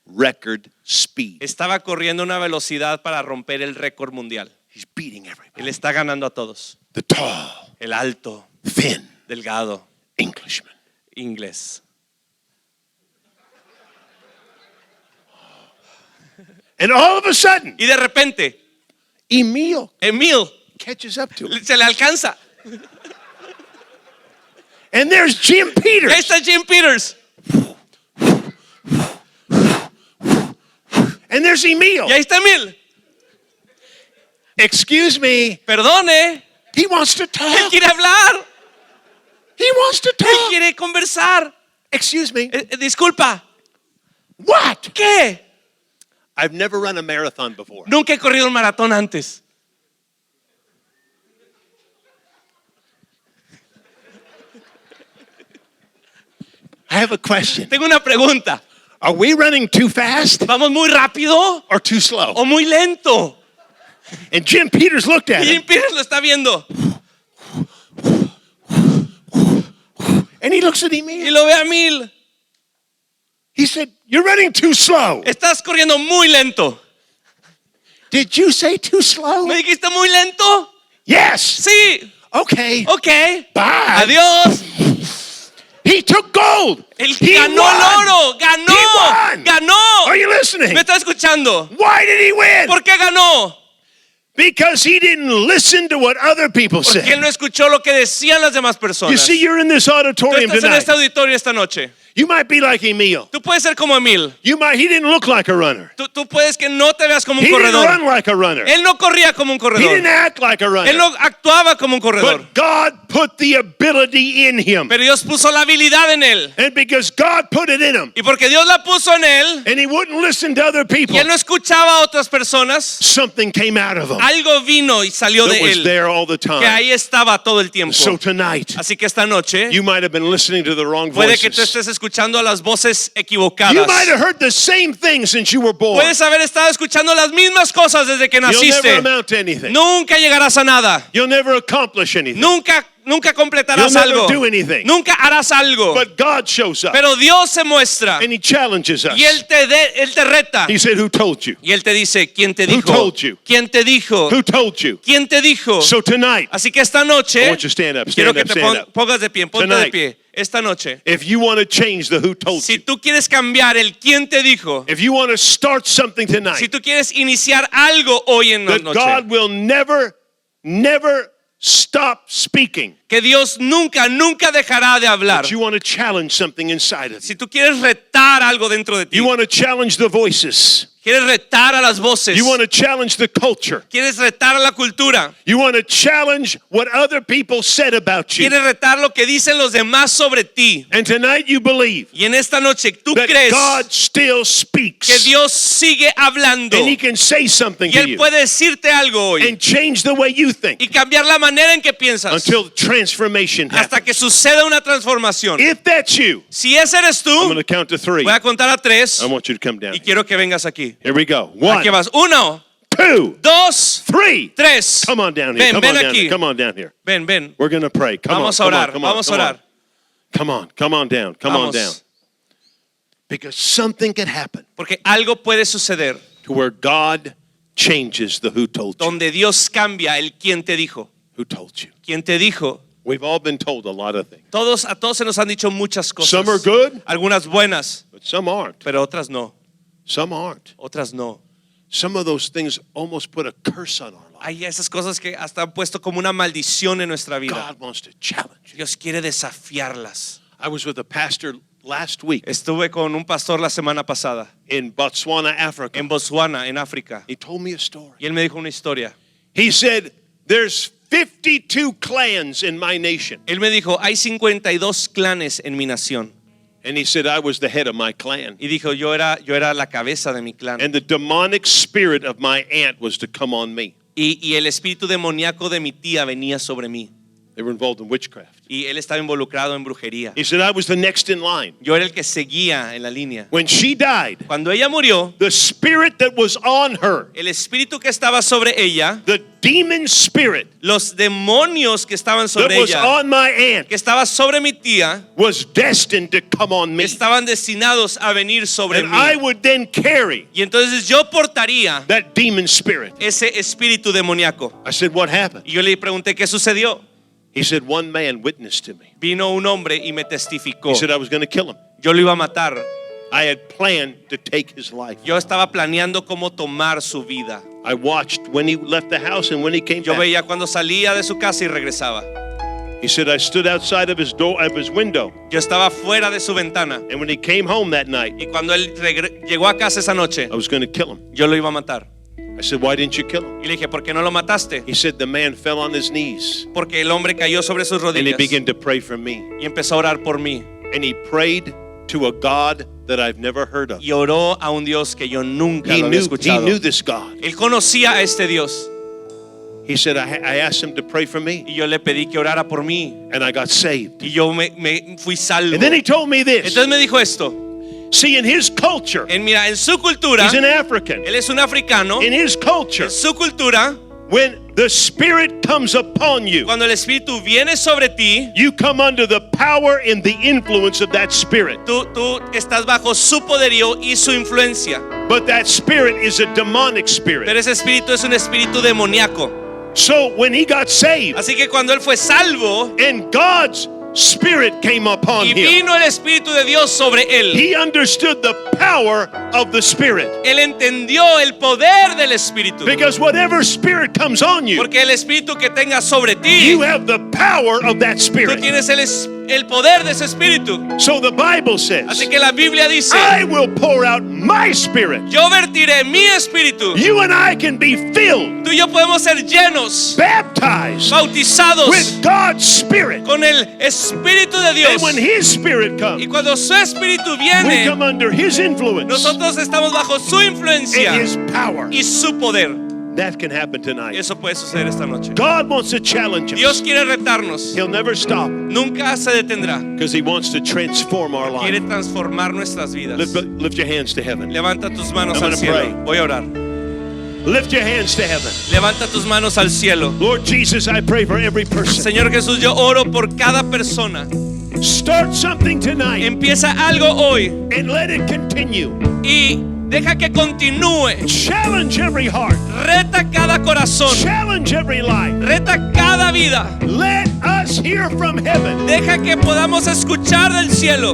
record speed. estaba corriendo a una velocidad para romper el récord mundial. He's beating Él everybody. está ganando a todos. The tall, El alto, thin delgado, Englishman. inglés. And all of a sudden, Y de repente, Emil Emil catches up to him. se le alcanza. And there's Jim Y ahí Peters. está Jim Peters. And there's Emil. Y ahí está Emil. Excuse me. Perdone, He wants to él talk. quiere hablar. He wants to Él talk. quiere conversar. Excuse me. Disculpa, What? ¿qué? I've never run a marathon before. Nunca he corrido un maratón antes. I have a question. Tengo una pregunta. Are we running too fast ¿Vamos muy rápido or too slow? o muy lento? And Jim Peters looked at Y Jim him Peters lo está viendo and he looks at y Emil. lo ve a Emil. He said, "You're running too slow." Estás corriendo muy lento. Did you say too slow? ¿Me dijiste muy lento? Yes. Sí. Okay. Ok. Bye. Adiós. He took gold. Él He ganó won. el oro. Ganó. He won. Ganó. Are you listening? ¿Me está escuchando? Why did he win? ¿Por qué ganó? Because he didn't listen to what other people Porque él said. no escuchó lo que decían las demás You personas. see, you're in this Tú auditorium estás en tonight. este auditorio esta noche. You might be like Emil. Tú puedes ser como Emil. He didn't look like a runner. Tú puedes que no te veas como un He didn't corredor. run like a runner. Él no corría como un He didn't corredor. act like a Él runner. no actuaba como un corredor. But God put the ability in him. Pero Dios puso la habilidad en él. And because God put it in him, Y porque Dios la puso en él and he wouldn't listen to other people, y él no escuchaba a otras personas, something came out of him algo vino y salió that de was él, there all the que time. ahí estaba todo el tiempo. So tonight, Así que esta noche you might have been listening to the wrong puede que tú voices. estés escuchando a las voces You equivocadas. might have heard the same thing since you were born. Puedes haber estado escuchando las mismas cosas desde que You'll never naciste. amount to anything. Nunca llegarás a nada. You'll never accomplish anything. Nunca completarás You'll never algo. do anything. Nunca harás algo. But God shows up Pero Dios se muestra and he challenges us. y él te reta. He said, "Who told you? Y él te dice, ¿quién te Who dijo? told you? ¿Quién te dijo? Who told you?" ¿Quién te dijo? So tonight, Así que esta I noche want you to stand up. quiero Stand que up, te stand up. pongas de pie, ponte de Tonight. pie. Esta noche, If you want to change the who told si you, tú quieres cambiar el quién te dijo, if you want to start something si tonight, tú quieres iniciar algo hoy en la that noche, God will never stop speaking. que Dios nunca dejará de hablar. But you want to challenge something inside of you. Si tú quieres retar algo dentro de ti, You want to challenge the voices. quieres retar a las voces, You want to challenge the culture. quieres retar a la cultura, You want to challenge what other people said about you. quieres retar lo que dicen los demás sobre ti. And tonight you believe Y en esta noche tú that crees God still speaks. que Dios sigue hablando And He can say something y to Él you puede decirte algo hoy and change the way you think y cambiar la manera en que piensas until transformation hasta happens. que suceda una transformación. If that's you, Si ese eres I'm tú, going to count to 3. voy a contar a 3 I want you to come down. y quiero que vengas aquí. Here we go. Aquí 1, vas. 1, 2, 2, 3. 3. Come on down here. Ven, Come ven on down aquí. here. Come on down here. Ven, ven. We're going to pray. Come Vamos on. a orar. Come on. Vamos a Come on. orar. Come on down. Come on Vamos. down. Because something could happen Porque algo puede suceder to where God changes the who told you. donde Dios cambia el quién te dijo. Who told you? ¿Quién te dijo? We've all been told a lot of things, A todos se nos han dicho muchas cosas. Some are good. Algunas buenas, but some aren't. pero otras no. Some aren't. Otras no. Some of those things almost put a curse on our life. Hay esas cosas que hasta han puesto como una maldición en nuestra vida. God wants to challenge you. Dios quiere desafiarlas. I was with a pastor last week Estuve con un pastor la semana pasada in Botswana, Africa. en Botswana, en África. He told me a story. Y él me dijo una historia. He said, there's 52 clans in my nation. Él me dijo, hay 52 clanes en mi nación. And he said, I was the head of my clan. Y dijo, yo era la cabeza de mi clan. And the demonic spirit of my aunt was to come on me. Y el espíritu demoníaco de mi tía venía sobre mí. They were involved in witchcraft. Y él estaba involucrado en brujería. He said, I was the next in line. Yo era el que seguía en la línea. When she died, Cuando ella murió, the spirit that was on her, el espíritu que estaba sobre ella, the demon spirit los demonios que estaban that sobre was ella, on my aunt, que estaba sobre mi tía, was destined to come on me. estaban destinados a venir sobre And I mí. would then carry Y entonces yo portaría that demon spirit. ese espíritu demoníaco. I said, what happened? Y yo le pregunté qué sucedió. He said, one man witnessed to me. Vino un hombre y me testificó. He said, I was going to kill him. Yo lo iba a matar. I had planned to take his life. Yo estaba planeando cómo tomar su vida. I watched when he left the house and when he came Yo back. veía cuando salía de su casa y regresaba. He said, I stood outside of his door, of his window. Yo estaba fuera de su ventana. And when he came home that night, Y cuando él llegó a casa esa noche, I was going to kill him. yo lo iba a matar. I said, why didn't you kill him? Y le dije, ¿por qué no lo mataste? He said, the man fell on his knees Porque el hombre cayó sobre sus and he rodillas began to pray for me. y empezó a orar por mí. And he prayed to a God that I've never heard of. Y oró a un Dios que yo nunca He lo había knew escuchado. this God. Él conocía a este Dios. He said, I asked him to pray for me Y yo le pedí que orara por mí. and I got saved. Y yo me fui salvo. And then he told me this. Entonces me dijo esto. See, in his culture, Mira, en su cultura, he's an African. él es un africano. In his culture, En su cultura, when the Spirit comes upon you, cuando el Espíritu viene sobre ti, you come under the power and the influence of that Spirit. tú estás bajo su poderío y su influencia. But that Spirit is a demonic spirit. Pero ese espíritu es un espíritu demoníaco. So when he got saved Así que cuando él fue salvo and God's Spirit came upon y him, vino el Espíritu de Dios sobre él, he understood the power of the Spirit. él entendió el poder del Espíritu. Because whatever Spirit comes on you, Porque el Espíritu que tenga sobre ti, you have the power of that tú Spirit. tienes el poder de ese Espíritu. So the Bible says, Así que la Biblia dice, I will pour out my Spirit. yo vertiré mi Espíritu. You and I can be filled, Tú y yo podemos ser llenos, baptized bautizados with God's Spirit. con el Espíritu de Dios. And when His Spirit Y comes, cuando su Espíritu we viene, come under His influence nosotros estamos bajo su and influencia His power. y su poder. That can happen tonight. Eso puede suceder esta noche. God wants to challenge Dios us. quiere retarnos. He'll never stop Nunca se detendrá. because He wants to transform our Quiere life. transformar nuestras vidas. Lift your hands to heaven. Levanta tus manos I'm al gonna cielo. pray. Voy a orar. Lift your hands to heaven. Levanta tus manos al cielo. Lord Jesus, I pray for every person. Señor Jesús, yo oro por cada persona. Start something tonight Empieza algo hoy and let it continue. y deja que continúe. Challenge every heart. Reta cada corazón. Challenge every life. Reta cada vida. Let us hear from heaven. Deja que podamos escuchar del cielo.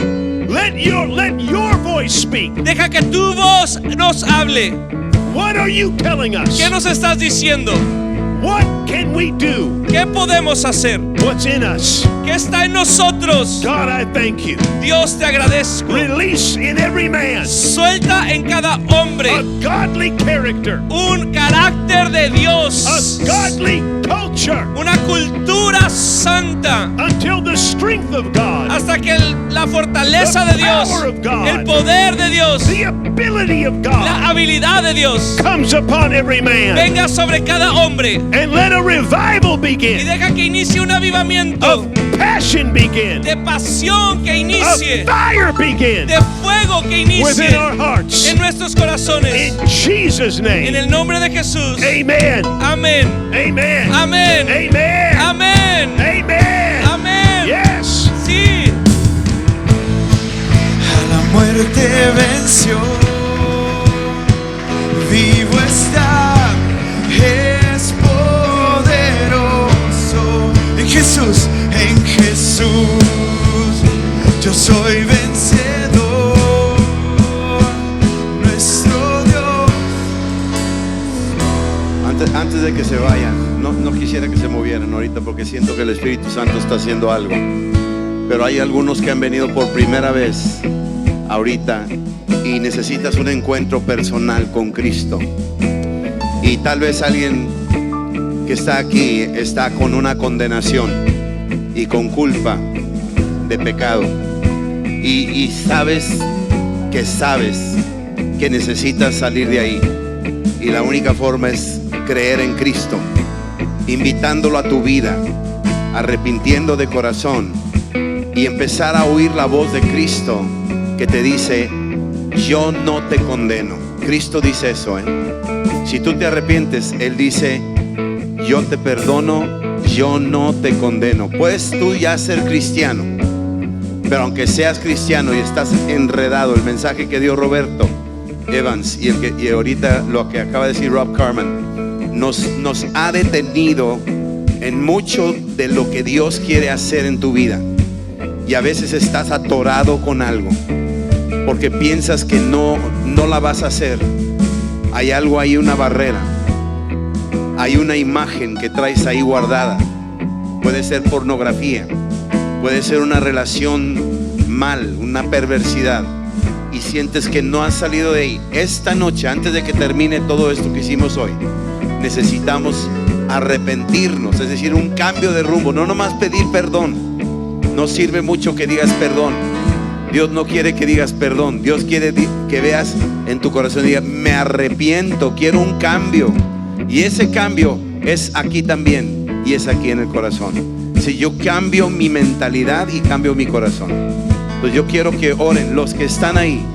Let your voice speak. Deja que tu voz nos hable. What are you telling us? ¿Qué nos estás diciendo? What can we do? ¿Qué podemos hacer? What's in us? ¿Qué está en nosotros? God, I thank you. Dios, te agradezco. Release in every man Suelta en cada a hombre godly character, un carácter de Dios, a godly culture, una cultura santa, until the strength of God, hasta que la fortaleza The de Dios, power of God, el poder de Dios, the ability of la God habilidad de Dios comes upon every man. venga sobre cada hombre, And let a revival y begin, deja que inicie un avivamiento, of passion begin, de pasión que of inicie, fire begin de fuego que within inicie our hearts. en nuestros corazones. In Jesus' En name, el nombre de Jesús. amen, Amén. amen, Amén. amen, Amén. amen. Amén. Yes. Sí. A la muerte venció, vivo está, es poderoso. En Jesús, yo soy vencedor, nuestro Dios. Antes de que se vayan, no quisiera que se movieran ahorita porque siento que el Espíritu Santo está haciendo algo. Pero hay algunos que han venido por primera vez ahorita y necesitas un encuentro personal con Cristo. Y tal vez alguien que está aquí está con una condenación y con culpa de pecado. Y sabes que necesitas salir de ahí. Y la única forma es creer en Cristo, invitándolo a tu vida, arrepintiendo de corazón y empezar a oír la voz de Cristo que te dice: yo no te condeno. Cristo dice eso, Si tú te arrepientes, Él dice: yo te perdono, yo no te condeno. Puedes tú ya ser cristiano, pero aunque seas cristiano y estás enredado, el mensaje que dio Roberto Evans y ahorita lo que acaba de decir Rob Carman nos ha detenido en mucho de lo que Dios quiere hacer en tu vida. Y a veces estás atorado con algo porque piensas que no la vas a hacer. Hay algo ahí, una barrera, hay una imagen que traes ahí guardada. Puede ser pornografía, puede ser una relación mal, una perversidad, y sientes que no has salido de ahí. Esta noche, antes de que termine todo esto que hicimos hoy, necesitamos arrepentirnos, es decir, un cambio de rumbo. No nomás pedir perdón. No sirve mucho que digas perdón. Dios no quiere que digas perdón. Dios quiere que veas en tu corazón y digas: me arrepiento, quiero un cambio. Y ese cambio es aquí también, y es aquí en el corazón. Si yo cambio mi mentalidad y cambio mi corazón, pues yo quiero que oren los que están ahí,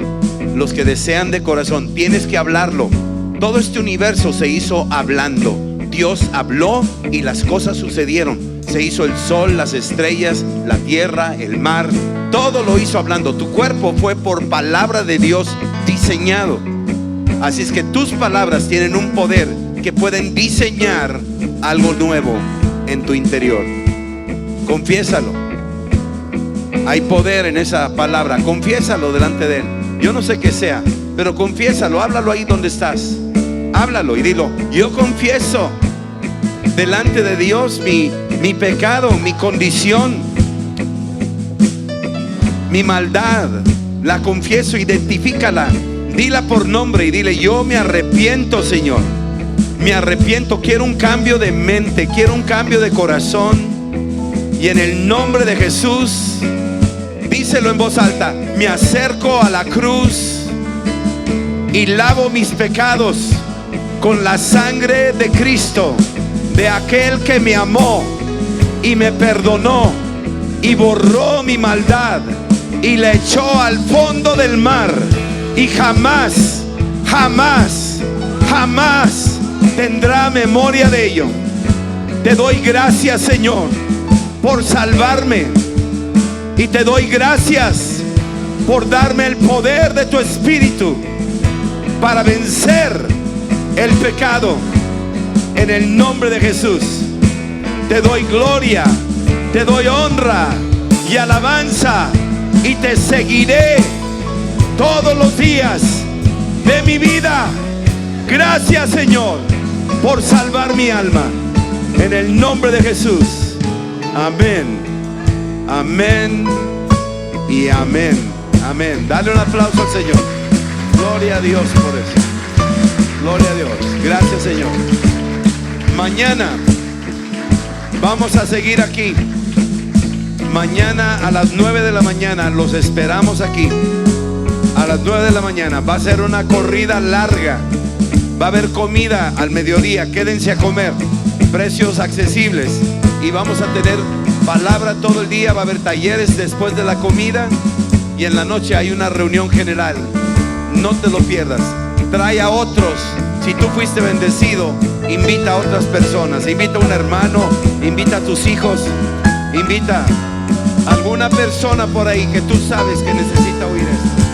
los que desean de corazón. Tienes que hablarlo. Todo este universo se hizo hablando. Dios habló y las cosas sucedieron. Se hizo el sol, las estrellas, la tierra, el mar. Todo lo hizo hablando. Tu cuerpo fue por palabra de Dios diseñado. Así es que tus palabras tienen un poder que pueden diseñar algo nuevo en tu interior. Confiésalo. Hay poder en esa palabra. Confiésalo delante de Él. Yo no sé qué sea, pero confiésalo. Háblalo ahí donde estás. Háblalo y dilo: yo confieso delante de Dios mi pecado, mi condición, mi maldad. La confieso, identifícala, dila por nombre y dile: yo me arrepiento, Señor. Me arrepiento, quiero un cambio de mente, quiero un cambio de corazón. Y en el nombre de Jesús, díselo en voz alta: me acerco a la cruz y lavo mis pecados con la sangre de Cristo, de aquel que me amó y me perdonó y borró mi maldad y la echó al fondo del mar, y jamás, jamás, jamás tendrá memoria de ello. Te doy gracias, Señor, por salvarme, y te doy gracias por darme el poder de tu Espíritu para vencer el pecado. En el nombre de Jesús te doy gloria, te doy honra y alabanza, y te seguiré todos los días de mi vida. Gracias, Señor, por salvar mi alma. En el nombre de Jesús. Amén. Amén y amén. Amén. Dale un aplauso al Señor. Gloria a Dios por eso. Gloria a Dios. Gracias, Señor. Mañana vamos a seguir aquí. Mañana a las 9 de la mañana los esperamos aquí. A las 9 de la mañana va a ser una corrida larga. Va a haber comida al mediodía. Quédense a comer. Precios accesibles. Y vamos a tener palabra todo el día. Va a haber talleres después de la comida. Y en la noche hay una reunión general. No te lo pierdas. Trae a otros. Si tú fuiste bendecido, invita a otras personas. Invita a un hermano. Invita a tus hijos. Invita a alguna persona por ahí que tú sabes que necesita oír esto.